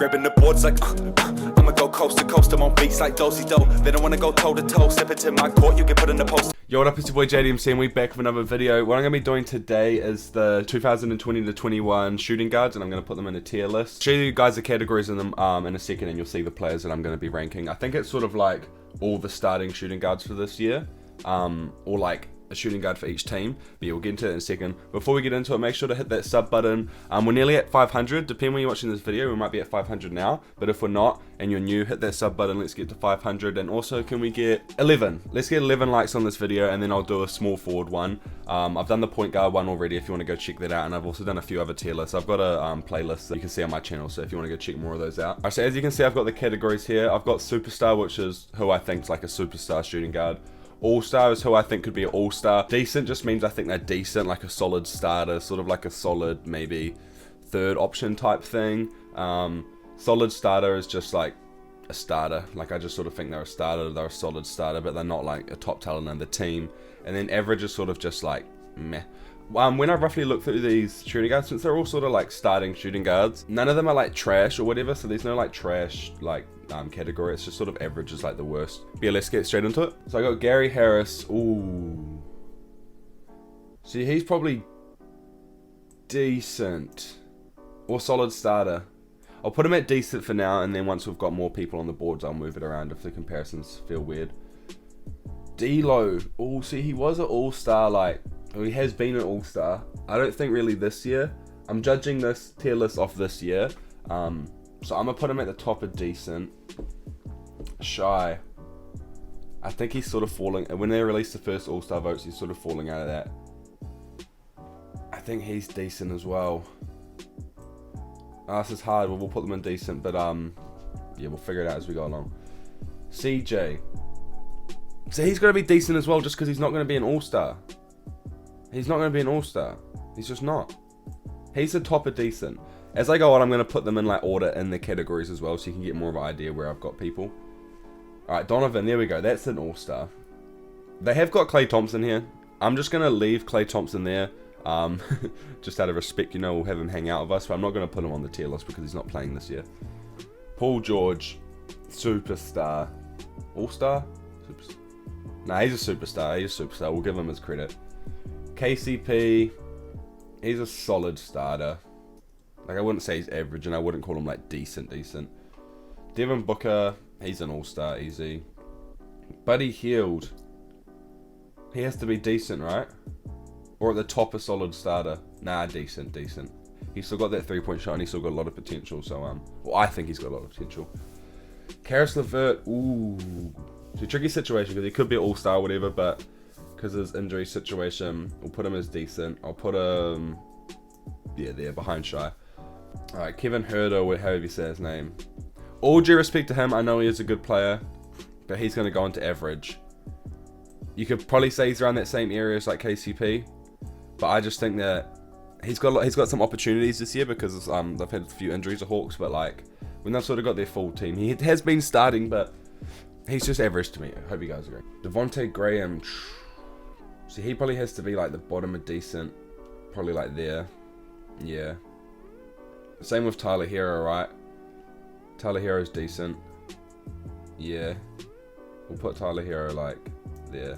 Grabbing the boards like, I'ma go coast to coast. I'm on beats like do-si-do. They don't wanna go toe to toe. Step into my court, you get put in the post. Yo, what up, it's your boy JDMC, and we're back with another video. What I'm going to be doing today is the 2020 to 21 shooting guards, and I'm going to put them in a tier list. Show you guys the categories in them in a second, and you'll see the players that I'm going to be ranking. I think it's sort of like all the starting shooting guards for this year, or like a shooting guard for each team. But yeah, we'll get into it in a second. Before we get into it, make sure to hit that sub button. We're nearly at 500. Depending when you're watching this video, we might be at 500 now. But if we're not, and you're new, hit that sub button. Let's get to 500. And also, can we get 11? Let's get 11 likes on this video, and then I'll do a small forward one. I've done the point guard one already if you want to go check that out. And I've also done a few other tier lists. I've got a playlist that you can see on my channel. So if you want to go check more of those out. Alright, so as you can see, I've got the categories here. I've got Superstar, which is who I think is like a superstar shooting guard. All-star is who I think could be an all-star. Decent just means I think they're decent, like a solid starter, sort of like a solid maybe third option type thing. Solid starter is just like a starter. Like I just sort of think they're a starter, they're a solid starter, but they're not like a top talent in the team. And then average is sort of just like meh. When I roughly look through these shooting guards, since they're all sort of like starting shooting guards, none of them are like trash or whatever, so there's no like trash like category. It's just sort of average is like the worst. But yeah, let's get straight into it. So I got Gary Harris. Ooh, see, he's probably decent or solid starter. I'll put him at decent for now, and then once we've got more people on the boards, I'll move it around if the comparisons feel weird. D-Lo. Oh, see, he was an all-star, like, he has been an all-star. I don't think really this year. I'm judging this tier list off this year. So I'm gonna put him at the top of decent. Shy. I think he's sort of falling. When they released the first all-star votes, he's sort of falling out of that. I think he's decent as well. This is hard. We'll put them in decent, but yeah, we'll figure it out as we go along. CJ. So he's gonna be decent as well, just because he's not gonna be an all-star. He's not going to be an all-star. He's just not. He's the top of decent. As I go on, I'm going to put them in like order in the categories as well, so you can get more of an idea where I've got people. Alright, Donovan, there we go. That's an all-star. They have got Klay Thompson here. I'm just going to leave Klay Thompson there. Just out of respect, you know, we'll have him hang out with us, but I'm not going to put him on the tier list because he's not playing this year. Paul George, superstar. All-star? Superstar. Nah, he's a superstar. He's a superstar. We'll give him his credit. KCP, he's a solid starter. Like, I wouldn't say he's average, and I wouldn't call him like decent. Devin Booker, he's an all-star, easy. Buddy Hield, he has to be decent, right? Or at the top, a solid starter. Nah, decent. He's still got that three-point shot, and he's still got a lot of potential. So, well, I think he's got a lot of potential. Karis LeVert, ooh, it's a tricky situation because he could be an all-star, or whatever, but because of his injury situation, we'll put him as decent. I'll put him, yeah, there, behind Shy. Alright, Kevin Herter, however you say his name. All due respect to him, I know he is a good player, but he's going to go into average. You could probably say he's around that same area as like KCP, but I just think that he's got some opportunities this year because they've had a few injuries to Hawks, but like, when they've sort of got their full team, he has been starting, but he's just average to me. I hope you guys agree. Devontae Graham, see, he probably has to be like the bottom of decent. Probably like there. Yeah. Same with Tyler Hero, right? Tyler Hero's decent. Yeah. We'll put Tyler Hero like there.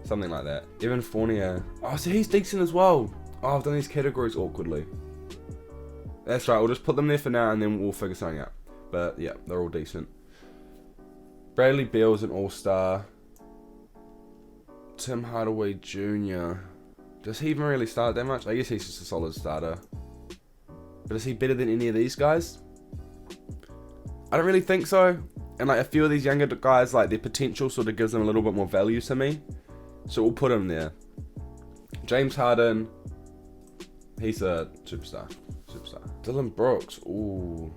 Something like that. Evan Fournier. Oh, so he's decent as well. Oh, I've done these categories awkwardly. That's right, we'll just put them there for now and then we'll figure something out. But yeah, they're all decent. Bradley Beal's an all-star. Tim Hardaway Jr. Does he even really start that much? I guess he's just a solid starter. But is he better than any of these guys? I don't really think so. And like a few of these younger guys, like their potential sort of gives them a little bit more value to me. So we'll put him there. James Harden. He's a superstar. Dylan Brooks. Ooh.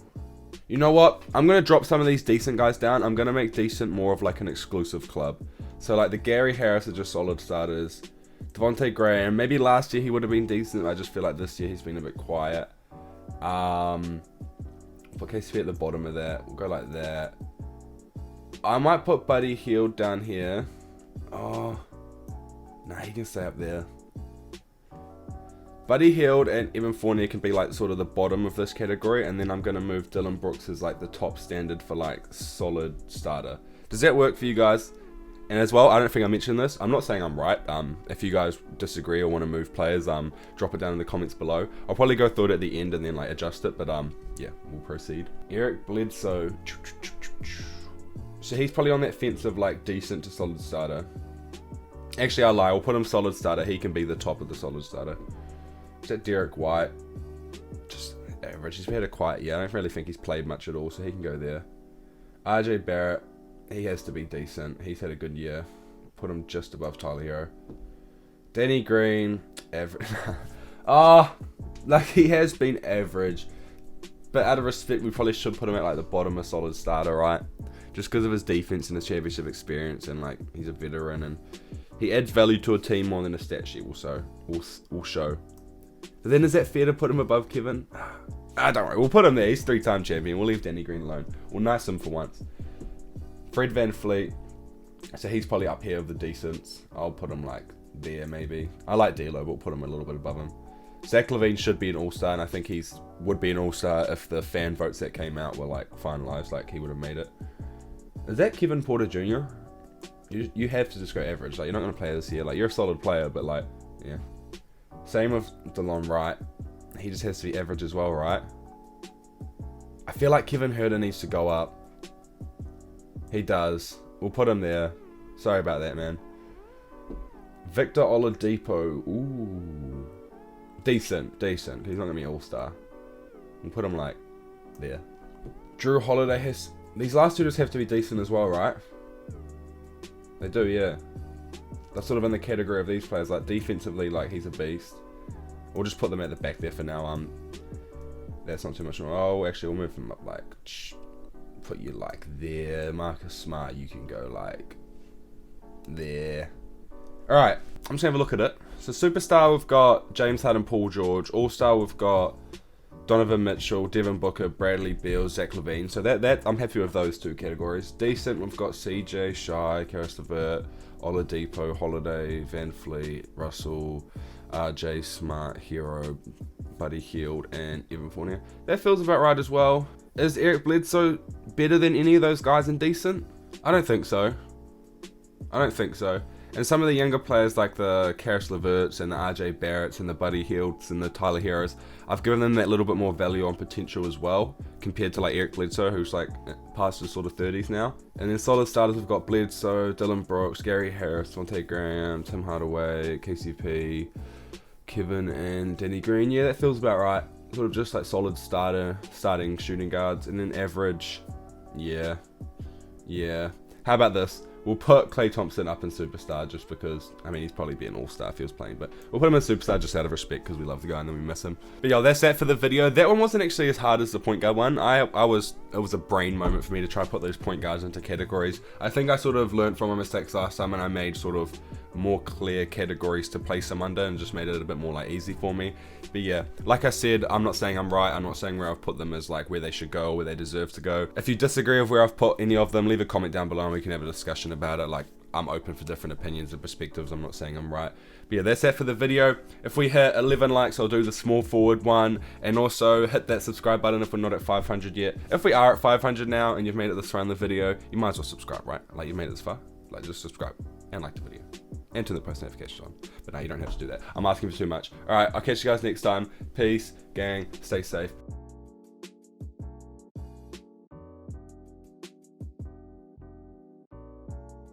You know what? I'm going to drop some of these decent guys down. I'm going to make decent more of like an exclusive club. So like the Gary Harris are just solid starters. Devontae Graham, maybe last year he would have been decent. I just feel like this year he's been a bit quiet. Put KCP at the bottom of that. We'll go like that. I might put Buddy Hield down here. Oh, nah, he can stay up there. Buddy Hield and Evan Fournier can be like sort of the bottom of this category, and then I'm going to move Dylan Brooks as like the top standard for like solid starter. Does that work for you guys? And as well, I don't think I mentioned this. I'm not saying I'm right. If you guys disagree or want to move players, drop it down in the comments below. I'll probably go through it at the end and then like adjust it, but yeah, we'll proceed. Eric Bledsoe. So he's probably on that fence of like decent to solid starter. Actually, I lie. I'll put him solid starter. He can be the top of the solid starter. Is that Derek White? Just average. He's had a quiet year. I don't really think he's played much at all, so he can go there. RJ Barrett. He has to be decent. He's had a good year. Put him just above Tyler Hero. Danny Green, average. Like he has been average. But out of respect, we probably should put him at like the bottom of solid starter, right? Just because of his defense and his championship experience, and like he's a veteran and he adds value to a team more than a stat sheet will show. But then is that fair to put him above Kevin? Don't worry. We'll put him there. He's 3-time champion. We'll leave Danny Green alone. We'll nice him for once. Fred VanVleet, so he's probably up here with the decents. I'll put him like there maybe. I like D'Lo, but we'll put him a little bit above him. Zach LaVine should be an all-star, and I think would be an all-star if the fan votes that came out were like finalized, like he would have made it. Is that Kevin Porter Jr.? You have to just go average. Like you're not going to play this year. Like you're a solid player, but like yeah. Same with DeLon Wright. He just has to be average as well, right? I feel like Kevin Huerter needs to go up. He does. We'll put him there. Sorry about that, man. Victor Oladipo. Ooh. Decent. He's not going to be an all-star. We'll put him like there. Drew Holiday has... These last two just have to be decent as well, right? They do, yeah. They're sort of in the category of these players. Like defensively, like he's a beast. We'll just put them at the back there for now. That's not too much. Oh, actually, we'll move them up like... Put you like there. Marcus Smart, you can go like there. Alright, I'm just gonna have a look at it. So superstar, we've got James Harden, Paul George. All-star, we've got Donovan Mitchell, Devin Booker, Bradley Beal, Zach LaVine. So that I'm happy with those two categories. Decent, we've got CJ, Shai, Karis LeVert, Oladipo, Holiday, VanVleet, Russell, RJ, Smart, Hero, Buddy Hield, and Evan Fournier. That feels about right as well. Is Eric Bledsoe better than any of those guys in decent? I don't think so. And some of the younger players like the Karis LeVerts and the RJ Barretts and the Buddy Hields and the Tyler Heroes, I've given them that little bit more value on potential as well, compared to like Eric Bledsoe, who's like past his sort of 30s now. And then solid starters, we've got Bledsoe, Dylan Brooks, Gary Harris, Devontae Graham, Tim Hardaway, KCP, Kevin, and Danny Green. Yeah, that feels about right. Sort of just like solid starting shooting guards. And then average, yeah. How about this? We'll put Klay Thompson up in superstar just because, I mean, he's probably be an all-star if he was playing, but we'll put him in superstar just out of respect because we love the guy and then we miss him. But yeah, that's that for the video. That one wasn't actually as hard as the point guard one. It was a brain moment for me to try to put those point guards into categories. I think I sort of learned from my mistakes last time and I made sort of more clear categories to place them under and just made it a bit more like easy for me. But yeah, like I said, I'm not saying I'm right. I'm not saying where I've put them is like where they should go or where they deserve to go. If you disagree with where I've put any of them, leave a comment down below and we can have a discussion about it. Like, I'm open for different opinions and perspectives. I'm not saying I'm right. But yeah, that's that for the video. If we hit 11 likes, I'll do the small forward one. And also hit that subscribe button if we're not at 500 yet. If we are at 500 now and you've made it this far in the video, you might as well subscribe, right? Like, you made it this far. Like, just subscribe and like the video. And turn the post notifications on. But no, you don't have to do that. I'm asking for too much. Alright, I'll catch you guys next time. Peace, gang, stay safe.